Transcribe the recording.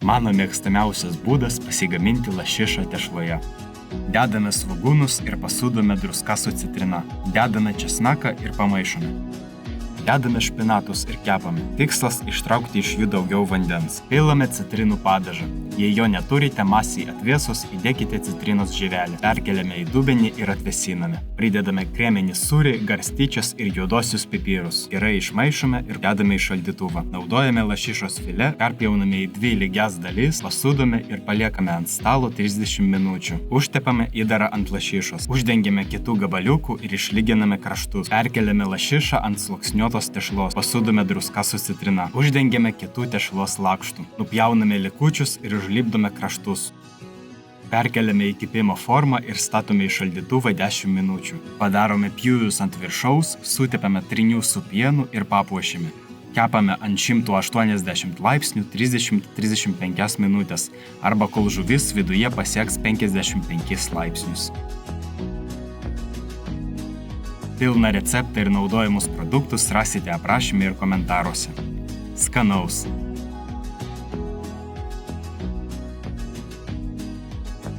Mano mėgstamiausias būdas pasigaminti lašišą tešloje. Dedame svogūnus ir pasūdome druską su citrina. Dedame česnaką ir pamaišome. Dedame špinatus ir kepame. Tikslas – ištraukti iš jų daugiau vandens. Pilame citrinų padažą. Jei jo neturite masiai atvėsus, įdėkite citrinos žievelę. Perkeliame į dubenį ir atvėsiname. Pridedame kreminį sūrį, garstyčias ir juodosius pipirus. Gerai išmaišome ir dedame į šaldytuvą. Naudojame lašišos filė, perpjauname į 2 lygias dalis, pasūdome ir paliekame ant stalo 30 minučių. Užtepame įdarą ant lašišos. Uždengiame kitų gabaliukų ir išlyginame kraštus. Perkeliame lašišą ant sluoksniuotos tešlos. Pasūdome druską su citrina. Uždengiame kitų tešlos lakštų. Nupjauname likučius ir užlipdome kraštus. Perkeliame į kepimo formą ir statome į šaldytuvą 10 minučių. Padarome pjūvius ant viršaus, sutepame trynių su pienu ir papuošime. Kepame ant 180 laipsnių 30-35 minutės arba kol žuvis viduje pasieks 55 laipsnius. Pilną receptą ir naudojamus produktus rasite aprašyme ir komentaruose. Skanaus!